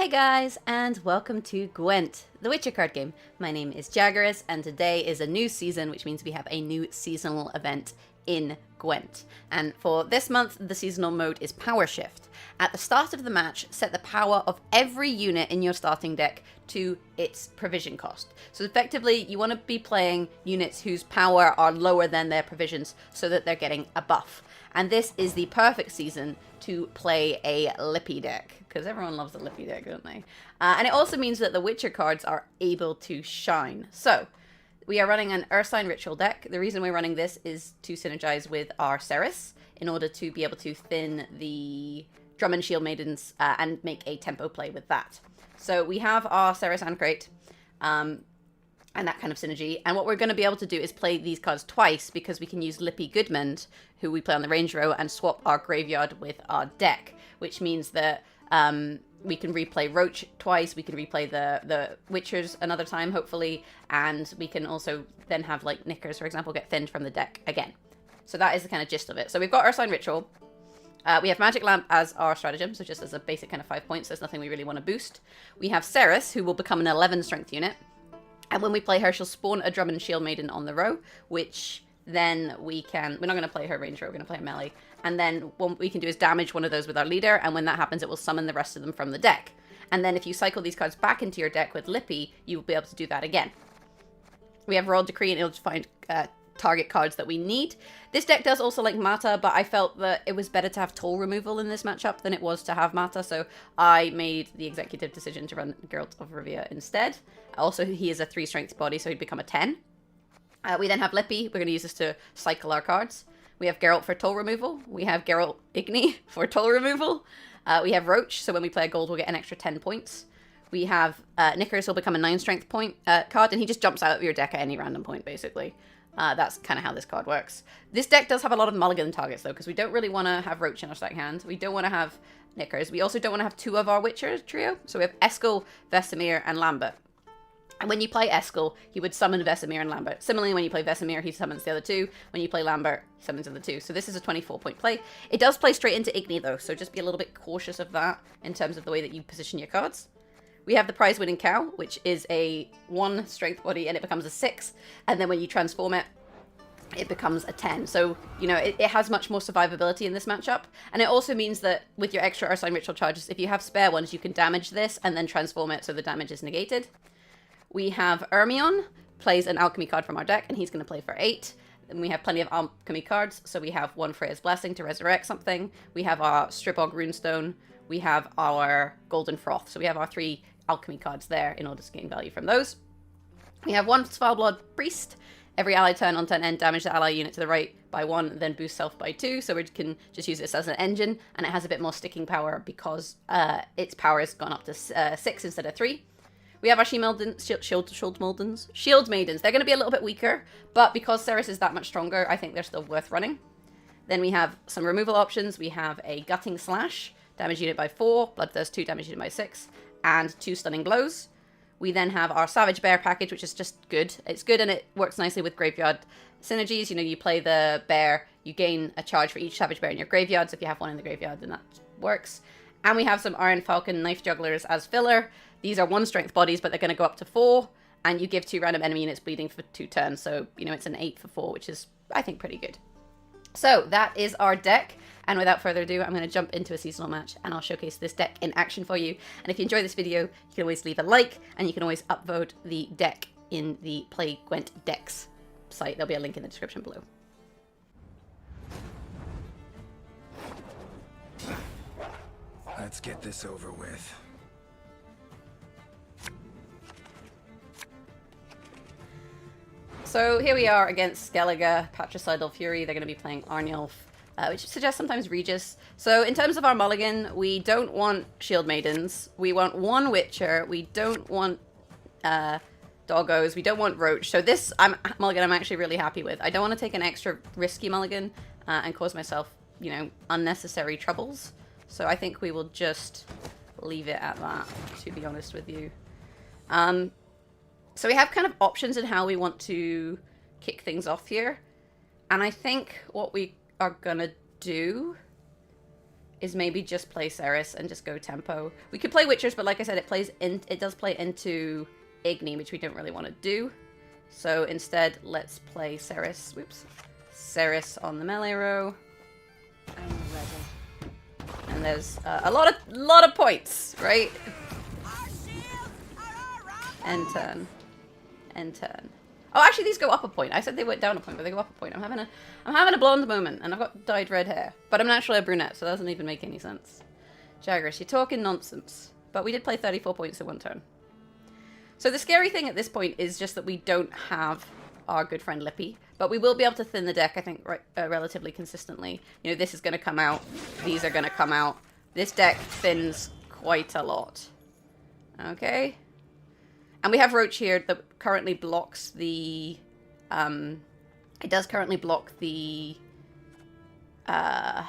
Hey guys, and welcome to Gwent, the Witcher card game. My name is Jaggerous, and today is a new season, which means we have a new seasonal event in Gwent. And for this month, the seasonal mode is Power Shift. At the start of the match, set the power of every unit in your starting deck to its provision cost. So effectively, you want to be playing units whose power are lower than their provisions so that they're getting a buff. And this is the perfect season to play a Lippy deck, because everyone loves a Lippy deck, don't they? And it also means that the Witcher cards are able to shine. So, we are running an Ursine Ritual deck. The reason we're running this is to synergize with our Cerys in order to be able to thin the Drum and Shield Maidens and make a tempo play with that. So we have our Cerys and Crate, and that kind of synergy. And what we're going to be able to do is play these cards twice because we can use Lippy Goodmund, who we play on the range row, and swap our graveyard with our deck, which means that we can replay Roach twice, we can replay the Witchers another time, hopefully, and we can also then have, like, Knickers, for example, get thinned from the deck again. So that is the kind of gist of it. So we've got Ursine Ritual. We have Magic Lamp as our stratagem, so just as a basic kind of 5 points, there's nothing we really want to boost. We have Cerys, who will become an 11 strength unit. And when we play her, she'll spawn a Drum and Shield Maiden on the row, which then we're not going to play her range row, we're going to play her melee. And then what we can do is damage one of those with our leader, and when that happens, it will summon the rest of them from the deck. And then if you cycle these cards back into your deck with Lippy, you will be able to do that again. We have Royal Decree, and it'll just find target cards that we need. This deck does also like Mata, but I felt that it was better to have toll removal in this matchup than it was to have Mata, so I made the executive decision to run Geralt of Rivia instead. Also, he is a 3 strength body, so he'd become a 10. We then have Lippy. We're going to use this to cycle our cards. We have Geralt for toll removal. We have Geralt Igni for toll removal. We have Roach, so when we play a gold, we'll get an extra 10 points. We have Knickers, will become a 9 strength point card, and he just jumps out of your deck at any random point, basically. That's kind of how this card works. This deck does have a lot of mulligan targets, though, because we don't really want to have Roach in our stack hand. We don't want to have Knickers. We also don't want to have 2 of our Witcher trio. So we have Eskel, Vesemir, and Lambert. And when you play Eskel, he would summon Vesemir and Lambert. Similarly, when you play Vesemir, he summons the other 2. When you play Lambert, he summons the other 2. So this is a 24-point play. It does play straight into Igni, though, so just be a little bit cautious of that in terms of the way that you position your cards. We have the prize-winning cow, which is a 1 strength body, and it becomes a 6. And then when you transform it, it becomes a 10. So, you know, it has much more survivability in this matchup. And it also means that with your extra Ursine Ritual charges, if you have spare ones, you can damage this and then transform it so the damage is negated. We have Ermion, plays an alchemy card from our deck, and he's going to play for 8. And we have plenty of alchemy cards, so we have 1 Freya's Blessing to resurrect something. We have our Stribog Runestone. We have our Golden Froth. So we have our 3 alchemy cards there in order to gain value from those. We have 1 Svalbard Priest. Every ally turn on turn end, damage the ally unit to the right by 1, then boost self by 2. So we can just use this as an engine, and it has a bit more sticking power because its power has gone up to 6 instead of 3. We have our Shield Maidens. They're going to be a little bit weaker, but because Cerys is that much stronger, I think they're still worth running. Then we have some removal options. We have a Gutting Slash, damage unit by 4, Bloodthirst 2, damage unit by 6, and 2 Stunning Blows. We then have our Savage Bear package, which is just good. It's good and it works nicely with graveyard synergies. You know, you play the bear, you gain a charge for each Savage Bear in your graveyard, so if you have one in the graveyard, then that works. And we have some Iron Falcon Knife Jugglers as filler. These are 1 strength bodies, but they're going to go up to 4, and you give 2 random enemy units bleeding for 2 turns, so, you know, it's an 8 for 4, which is, I think, pretty good. So, that is our deck, and without further ado, I'm going to jump into a seasonal match, and I'll showcase this deck in action for you. And if you enjoy this video, you can always leave a like, and you can always upvote the deck in the Play Gwent Decks site. There'll be a link in the description below. Let's get this over with. So here we are against Skellige, Patricidal Fury. They're going to be playing Arnulf, which suggests sometimes Regis. So in terms of our mulligan, we don't want Shield Maidens. We want 1 Witcher. We don't want Doggos. We don't want Roach. So this mulligan I'm actually really happy with. I don't want to take an extra risky mulligan and cause myself, you know, unnecessary troubles. So I think we will just leave it at that, to be honest with you. So we have kind of options in how we want to kick things off here. And I think what we are going to do is maybe just play Cerys and just go tempo. We could play Witchers, but like I said, it does play into Igni, which we don't really want to do. So instead, let's play Cerys. Whoops. Cerys on the melee row. I'm ready. And there's a lot of points, right? End turn. End turn. Oh, actually, these go up a point. I said they went down a point, but they go up a point. I'm having a blonde moment, and I've got dyed red hair, but I'm naturally a brunette, so that doesn't even make any sense. Jaggerous, you're talking nonsense. But we did play 34 points in one turn. So the scary thing at this point is just that we don't have our good friend Lippy, but we will be able to thin the deck, I think, relatively consistently. You know, this is going to come out. These are going to come out. This deck thins quite a lot. Okay. And we have Roach here that currently blocks the, it does currently block the, Igni.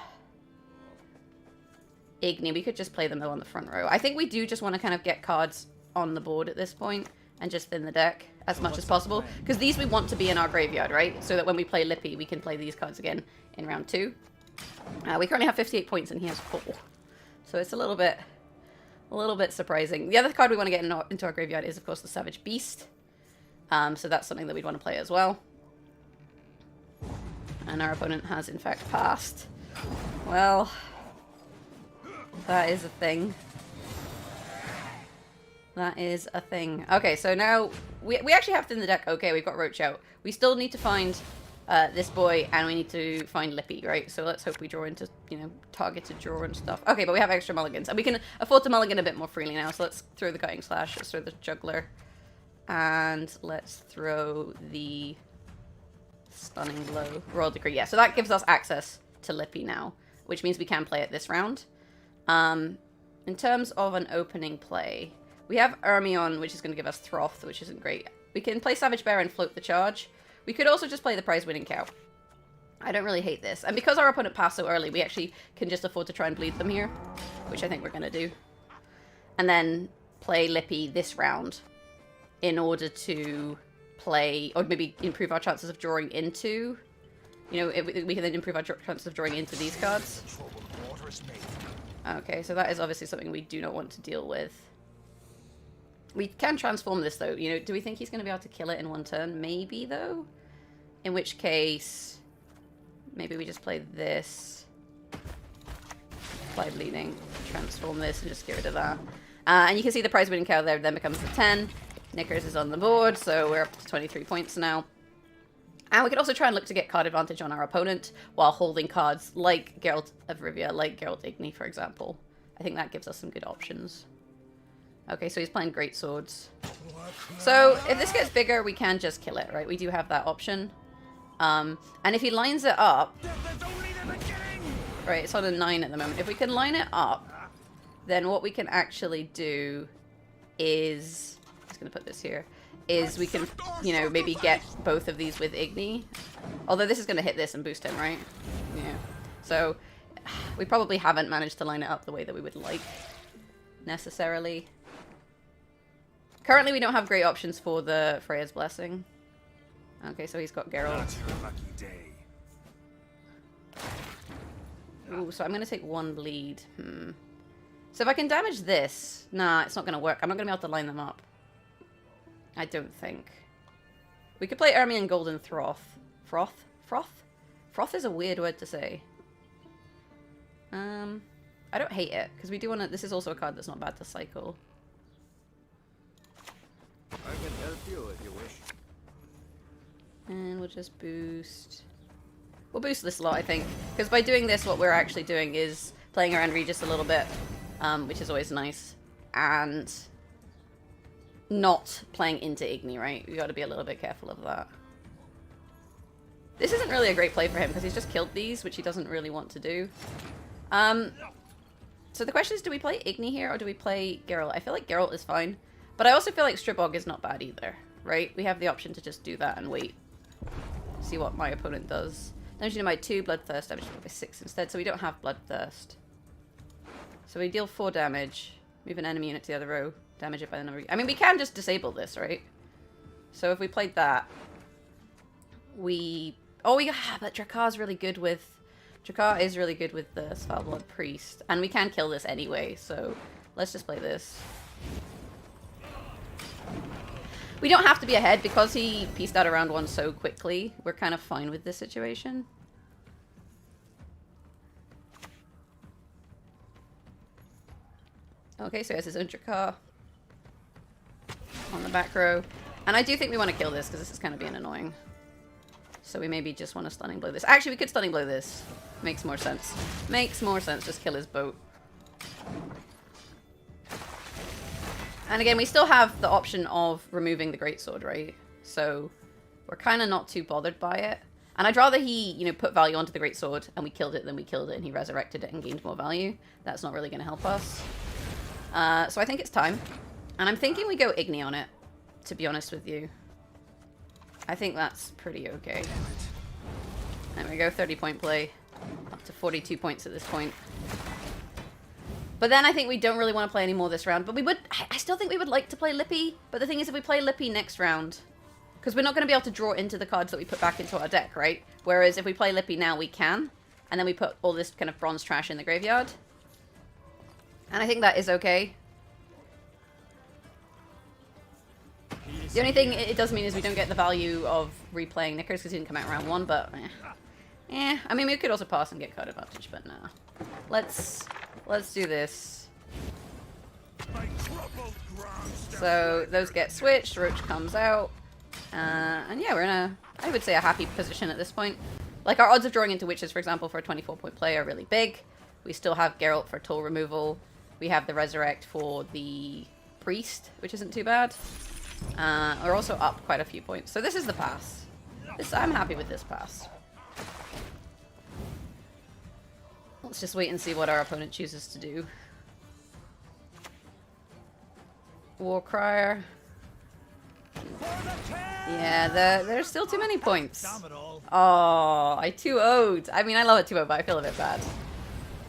We could just play them though on the front row. I think we do just want to kind of get cards on the board at this point and just thin the deck as much as possible. Because these we want to be in our graveyard, right? So that when we play Lippy, we can play these cards again in round 2. We currently have 58 points and he has 4. So it's a little bit surprising. The other card we want to get into our graveyard is, of course, the Savage Beast. So that's something that we'd want to play as well. And our opponent has, in fact, passed. Well, that is a thing. That is a thing. Okay, so now we actually have to in the deck. Okay, we've got Roach out. We still need to find this boy, and we need to find Lippy, right? So let's hope we draw into, you know, targeted draw and stuff. Okay, but we have extra mulligans, and we can afford to mulligan a bit more freely now. So let's throw the Cutting Slash, let's throw the Juggler, and let's throw the Stunning Blow, Royal Decree. Yeah, so that gives us access to Lippy now, which means we can play it this round. In terms of an opening play, we have Ermion, which is going to give us Throth, which isn't great. We can play Savage Bear and float the charge. We could also just play the prize-winning cow. I don't really hate this. And because our opponent passed so early, we actually can just afford to try and bleed them here, which I think we're going to do. And then play Lippy this round in order to play, or maybe improve our chances of drawing into, you know, we can then improve our chances of drawing into these cards. Okay, so that is obviously something we do not want to deal with. We can transform this, though. You know, do we think he's going to be able to kill it in one turn? Maybe, though. In which case, maybe we just play this. Apply bleeding. Transform this and just get rid of that. And you can see the prize-winning cow there then becomes the 10. Knickers is on the board, so we're up to 23 points now. And we could also try and look to get card advantage on our opponent while holding cards like Geralt of Rivia, like Geralt Igni, for example. I think that gives us some good options. Okay, so he's playing Great Swords. So if this gets bigger, we can just kill it, right? We do have that option. And if he lines it up... Right, it's on a 9 at the moment. If we can line it up, then what we can actually do is... I'm just going to put this here. Is we can, you know, maybe get both of these with Igni. Although this is going to hit this and boost him, right? Yeah. So we probably haven't managed to line it up the way that we would like, necessarily. Currently, we don't have great options for the Freya's Blessing. Okay, so he's got Geralt. Ooh, so I'm going to take 1 bleed. So if I can damage this... Nah, it's not going to work. I'm not going to be able to line them up. I don't think. We could play Ermion Golden Throth. Froth? Froth? Froth is a weird word to say. I don't hate it, because we do want to... This is also a card that's not bad to cycle. I can help you if you wish. And we'll just boost... We'll boost this a lot, I think. Because by doing this, what we're actually doing is playing around Regis a little bit, which is always nice. And... not playing into Igni, right? We got to be a little bit careful of that. This isn't really a great play for him because he's just killed these, which he doesn't really want to do. So the question is, do we play Igni here or do we play Geralt? I feel like Geralt is fine, but I also feel like Stribog is not bad either, right? We have the option to just do that and wait. See what my opponent does. Damage by 2, Bloodthirst, damage by 6 instead, so we don't have Bloodthirst. So we deal 4 damage, move an enemy unit to the other row. Damage it by the number... I mean, we can just disable this, right? So if we played that, we... Oh, but Drakar's really good with Jakar is really good with the Svalbard Priest. And we can kill this anyway, so let's just play this. We don't have to be ahead because he pieced out around 1 so quickly. We're kind of fine with this situation. Okay, so he has his own Jakar on the back row. And I do think we want to kill this because this is kind of being annoying. So we maybe just want to stunning blow this. Actually, we could stunning blow this. Makes more sense. Makes more sense. Just kill his boat. And again, we still have the option of removing the greatsword, right? So we're kind of not too bothered by it. And I'd rather he, you know, put value onto the greatsword and we killed it than we killed it and he resurrected it and gained more value. That's not really going to help us. So I think it's time. And I'm thinking we go Igni on it, to be honest with you. I think that's pretty okay. There we go, 30-point play. Up to 42 points at this point. But then I think we don't really want to play any more this round. But we would, I still think we would like to play Lippy. But the thing is, if we play Lippy next round, because we're not going to be able to draw into the cards that we put back into our deck, right? Whereas if we play Lippy now, we can. And then we put all this kind of bronze trash in the graveyard. And I think that is okay. The only thing it does mean is we don't get the value of replaying Knickers because he didn't come out round 1, but I mean, we could also pass and get card advantage, but nah. Let's do this. So those get switched, Roach comes out. And yeah, we're in a, I would say, a happy position at this point. Like, our odds of drawing into witches, for example, for a 24-point play are really big. We still have Geralt for toll removal. We have the Resurrect for the Priest, which isn't too bad. We're also up quite a few points. So this is the pass. I'm happy with this pass. Let's just wait and see what our opponent chooses to do. Warcrier. Yeah, there's still too many points. Oh, I 2-0'd. I mean, I love a 2-0, but I feel a bit bad.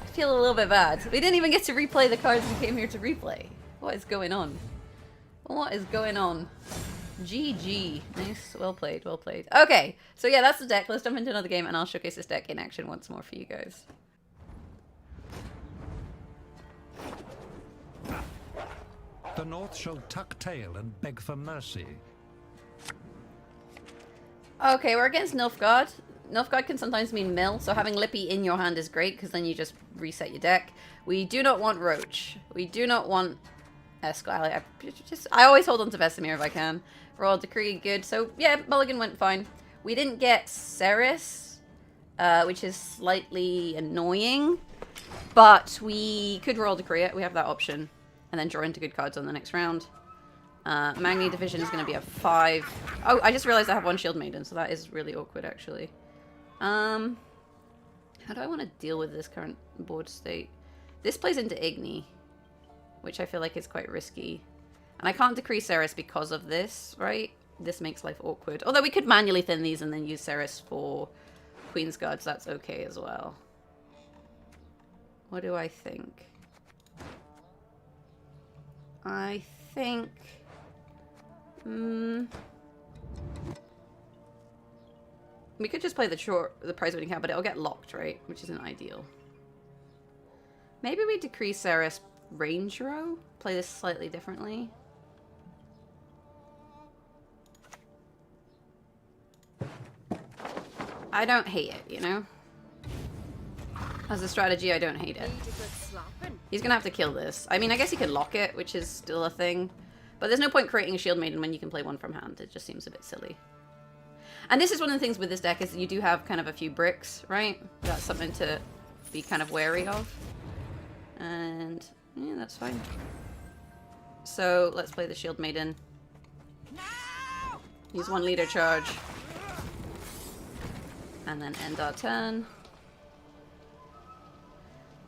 I feel a little bit bad. We didn't even get to replay the cards we came here to replay. What is going on? What is going on? GG. Nice. Well played. Well played. Okay. So yeah, that's the deck. Let's jump into another game and I'll showcase this deck in action once more for you guys. The North shall tuck tail and beg for mercy. Okay, we're against Nilfgaard. Nilfgaard can sometimes mean mill, so having Lippy in your hand is great because then you just reset your deck. We do not want Roach. We do not want Skellige. I always hold on to Vesemir if I can. Royal Decree, good. So yeah, Mulligan went fine. We didn't get Cerys, which is slightly annoying, but we could Royal Decree it. We have that option, and then draw into good cards on the next round. Magni Division is going to be a 5. Oh, I just realized I have 1 Shield Maiden, so that is really awkward actually. How do I want to deal with this current board state? This plays into Igni, which I feel like is quite risky. And I can't decree Cerys because of this, right? This makes life awkward. Although we could manually thin these and then use Cerys for Queen's Guards. That's okay as well. What do I think? I think... we could just play the prize winning hand, but it'll get locked, right? Which isn't ideal. Maybe we decree Cerys range row? Play this slightly differently. I don't hate it, you know? As a strategy, I don't hate it. He's gonna have to kill this. I mean, I guess he could lock it, which is still a thing. But there's no point creating a Shield Maiden when you can play one from hand. It just seems a bit silly. And this is one of the things with this deck is that you do have kind of a few bricks, right? That's something to be kind of wary of. And yeah, that's fine. So let's play the Shield Maiden. Use 1 leader charge. And then end our turn.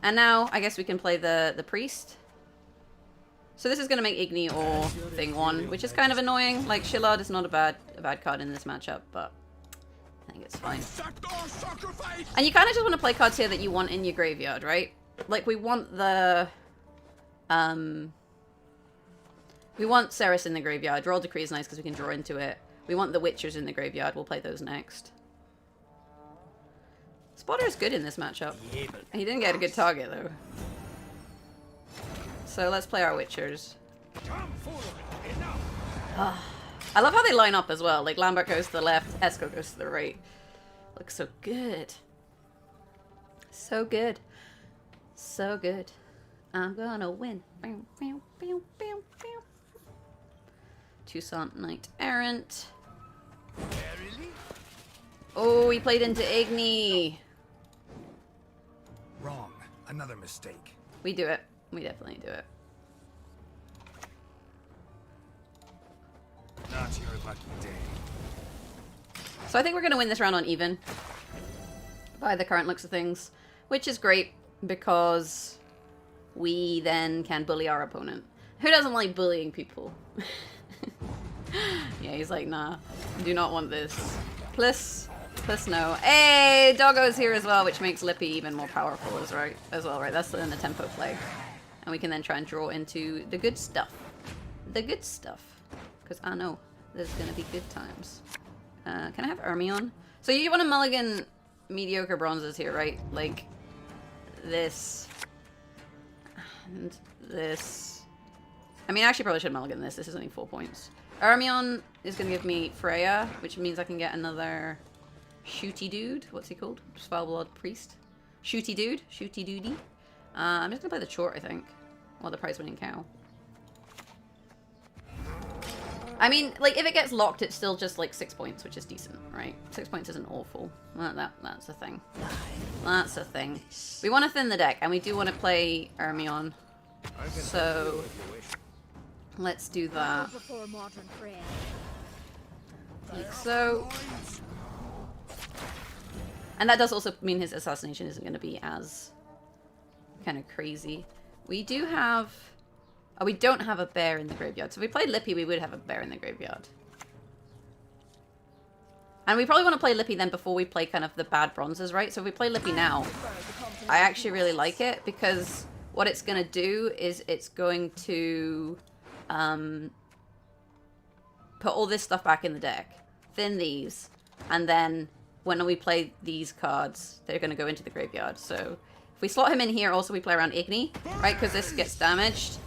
And now I guess we can play the priest. So this is going to make Igni or thing 1, which is kind of annoying. Like, Shillard is not a bad card in this matchup, but I think it's fine. And you kind of just want to play cards here that you want in your graveyard, right? Like, we want the... we want Cerys in the graveyard. Royal Decree is nice because we can draw into it. We want the Witchers in the graveyard. We'll play those next. Let's Spotter's good in this matchup. He didn't get a good target though. So let's play our Witchers. I love how they line up as well. Like Lambert goes to the left, Esco goes to the right. Looks so good. So good. So good. I'm gonna win. Toussaint Knight Errant. Oh, he played into Igni. Wrong. Another mistake. We do it. We definitely do it. Not your lucky day. So I think we're going to win this round on even. By the current looks of things. Which is great because we then can bully our opponent. Who doesn't like bullying people? Yeah, he's like, nah, do not want this. Plus no. Hey, Doggo's here as well, which makes Lippy even more powerful as well, right? That's in the tempo play. And we can then try and draw into the good stuff. The good stuff. Because I know there's going to be good times. Can I have Ermion? So you want to mulligan mediocre bronzes here, right? Like this. And this. I mean, I actually probably should mulligan this. This is only 4 points. Ermion is going to give me Freya, which means I can get another shooty dude. What's he called? Foulblood Priest. Shooty dude. Shooty doody. I'm just going to play the Chort, I think. Or the prize-winning cow. I mean, like, if it gets locked, it's still just, like, 6 points, which is decent, right? 6 points isn't awful. That's a thing. That's a thing. We want to thin the deck, and we do want to play Ermion. So, let's do that. Like so. And that does also mean his assassination isn't going to be as kind of crazy. We do have... Oh, we don't have a bear in the graveyard. So if we played Lippy, we would have a bear in the graveyard. And we probably want to play Lippy then before we play kind of the bad bronzes, right? So if we play Lippy now, I actually really like it because what it's going to do is it's going to put all this stuff back in the deck, thin these, and then when we play these cards, they're going to go into the graveyard. So if we slot him in here, also we play around Igni, right? Because this gets damaged.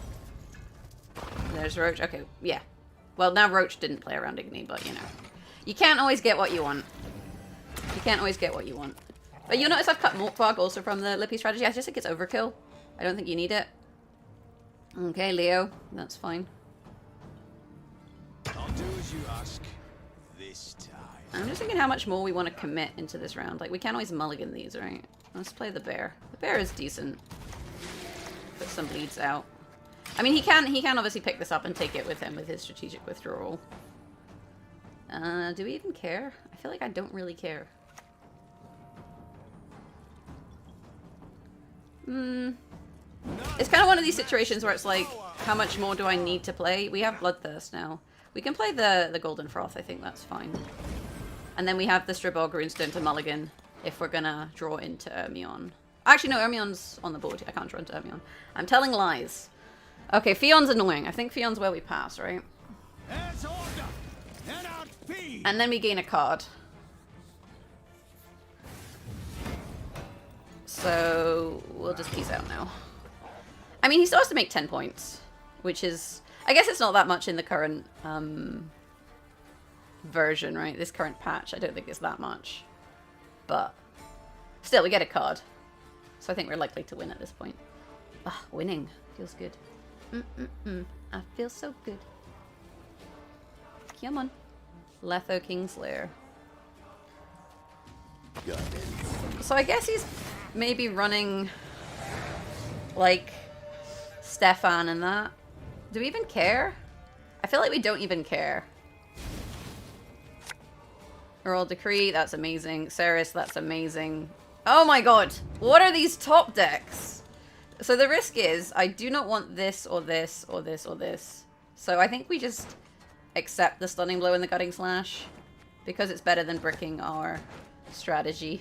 There's Roach. Okay, yeah. Well, now Roach didn't play around Igni, but, you know. You can't always get what you want. You can't always get what you want. But you'll notice I've cut Morkbog also from the Lippy strategy. I just think it's overkill. I don't think you need it. Okay, Leo. That's fine. I'll do as you ask. This time. I'm just thinking how much more we want to commit into this round. Like, we can't always mulligan these, right? Let's play the bear. The bear is decent. Put some bleeds out. I mean, he can obviously pick this up and take it with him with his strategic withdrawal. Do we even care? I feel like I don't really care. It's kind of one of these situations where it's like, how much more do I need to play? We have Bloodthirst now. We can play the Golden Froth, I think that's fine. And then we have the Stribog Runestone to mulligan if we're gonna draw into Ermion. Actually, no, Ermion's on the board. I can't draw into Ermion. I'm telling lies. Okay, Fion's annoying. I think Fion's where we pass, right? And then we gain a card. So we'll just peace out now. I mean, he still has to make 10 points, which is... I guess it's not that much in the current version, right? This current patch, I don't think it's that much. But still, we get a card. So I think we're likely to win at this point. Ah, winning. Feels good. I feel so good. Come on. Letho Kingslayer. So I guess he's maybe running like Stefan and that. Do we even care? I feel like we don't even care. Oral Decree, that's amazing. Cerys, that's amazing. Oh my god! What are these top decks? So the risk is, I do not want this or this or this or this. So I think we just accept the Stunning Blow and the Gutting Slash. Because it's better than bricking our strategy.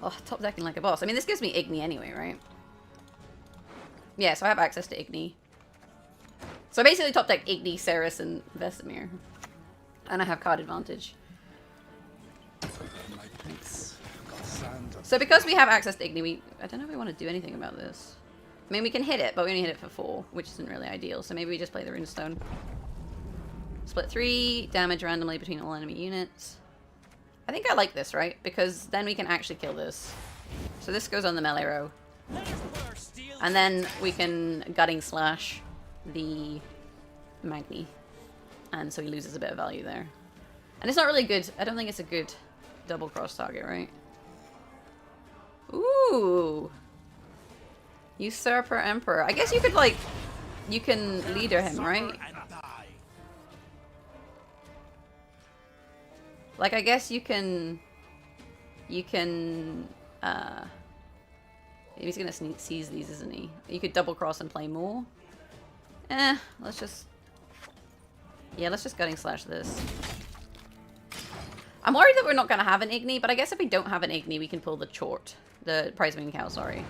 Oh, top decking like a boss. I mean, this gives me Igni anyway, right? Yeah, so I have access to Igni. So I basically top deck Igni, Cerys, and Vesemir. And I have card advantage. Thanks. So because we have access to Igni, I don't know if we want to do anything about this. I mean, we can hit it, but we only hit it for 4, which isn't really ideal. So maybe we just play the Runestone. Split 3, damage randomly between all enemy units. I think I like this, right? Because then we can actually kill this. So this goes on the melee row. And then we can gutting slash the Magni. And so he loses a bit of value there. And it's not really good. I don't think it's a good double cross target, right? Ooh. Usurper Emperor. I guess you could, like, you can leader him, right? Like, I guess you can, maybe he's gonna seize these, isn't he? You could double cross and play more. Let's just, yeah, let's just gutting slash this. I'm worried that we're not gonna have an Igni, but I guess if we don't have an Igni, we can pull the Chort. The prize winning cow, sorry.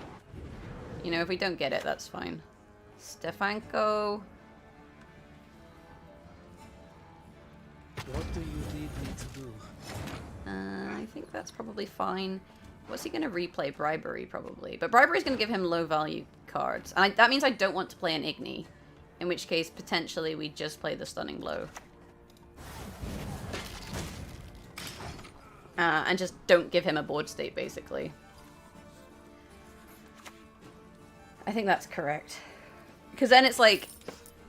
You know, if we don't get it, that's fine. Stefanko. What do you need me to do? I think that's probably fine. What's he going to replay? Bribery, probably. But Bribery is going to give him low value cards. And that means I don't want to play an Igni. In which case, potentially, we just play the Stunning Blow. And just don't give him a board state, basically. I think that's correct. Because then it's like,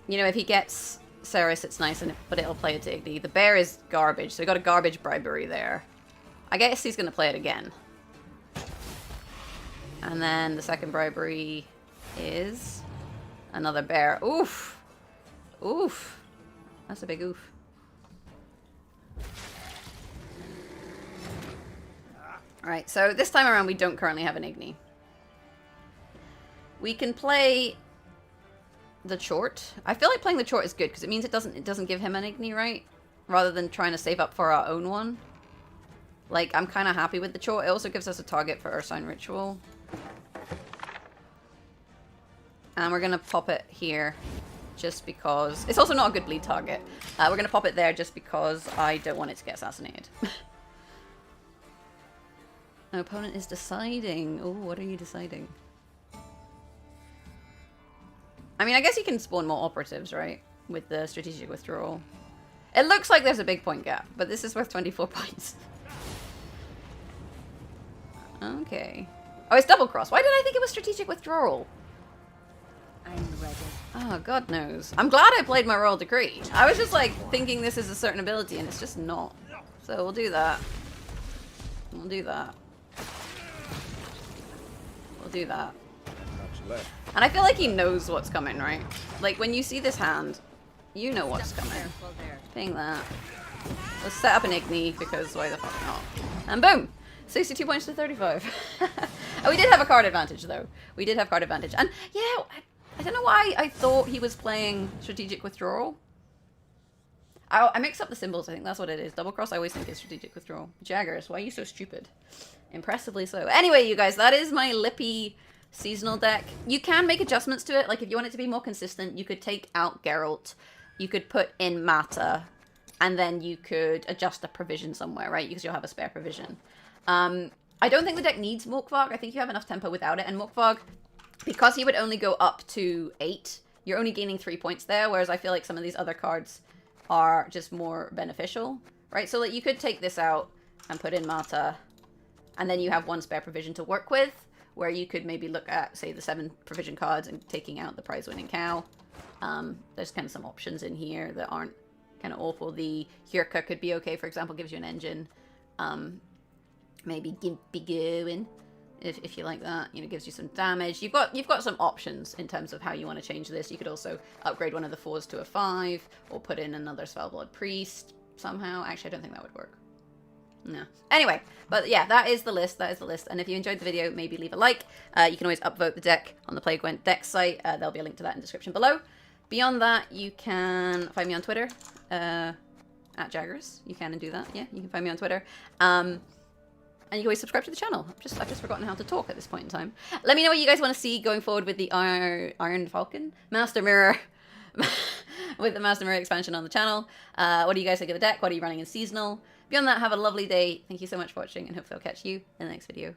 you know, if he gets Cerys, it's nice, but it'll play it to Igni. The bear is garbage, so we got a garbage bribery there. I guess he's going to play it again. And then the second bribery is another bear. Oof! Oof! That's a big oof. Alright, so this time around we don't currently have an Igni. We can play the Chort. I feel like playing the Chort is good because it means it doesn't give him an Igni, right? Rather than trying to save up for our own one. Like, I'm kind of happy with the Chort. It also gives us a target for Ursine Ritual. And we're going to pop it here just because... It's also not a good bleed target. We're going to pop it there just because I don't want it to get assassinated. An opponent is deciding. Oh, what are you deciding? I mean, I guess you can spawn more operatives, right? With the strategic withdrawal. It looks like there's a big point gap, but this is worth 24 points. Okay. Oh, it's double cross. Why did I think it was strategic withdrawal? I'm ready. Oh, God knows. I'm glad I played my Royal Decree. I was just like thinking this is a certain ability and it's just not. So we'll do that. We'll do that. We'll do that. And I feel like he knows what's coming, right? Like, when you see this hand, you know what's coming. Ping that. Let's set up an Igni, because why the fuck not? And boom! 62 points to 35. Oh, we did have a card advantage, though. We did have card advantage. And, yeah, I don't know why I thought he was playing Strategic Withdrawal. I mix up the symbols, I think that's what it is. Double cross I always think is Strategic Withdrawal. Jaggerous, why are you so stupid? Impressively so. Anyway, you guys, that is my Lippy seasonal deck. You can make adjustments to it. Like, if you want it to be more consistent, you could take out Geralt. You could put in Mata. And then you could adjust a provision somewhere, right? Because you'll have a spare provision. I don't think the deck needs Morkvarg. I think you have enough tempo without it. And Morkvarg, because he would only go up to 8, you're only gaining 3 points there. Whereas I feel like some of these other cards are just more beneficial, right? So like, you could take this out and put in Mata. And then you have 1 spare provision to work with. Where you could maybe look at, say, the 7 provision cards and taking out the prize-winning cow. There's kind of some options in here that aren't kind of awful. The Hjurka could be okay, for example, gives you an engine. Maybe be going if you like that. You know, gives you some damage. You've got some options in terms of how you want to change this. You could also upgrade one of the 4s to a 5, or put in another Svalbard Priest somehow. Actually, I don't think that would work. No. Anyway, but yeah, that is the list. That is the list. And if you enjoyed the video, maybe leave a like. You can always upvote the deck on the Play Gwent deck site. There'll be a link to that in the description below. Beyond that, you can find me on Twitter, at Jaggerous. You can do that. Yeah, you can find me on Twitter. And you can always subscribe to the channel. I've just forgotten how to talk at this point in time. Let me know what you guys want to see going forward with the Iron Falcon Master Mirror. With the Master Mirror expansion on the channel. What do you guys think of the deck? What are you running in seasonal? Beyond that, have a lovely day. Thank you so much for watching, and hopefully I'll catch you in the next video.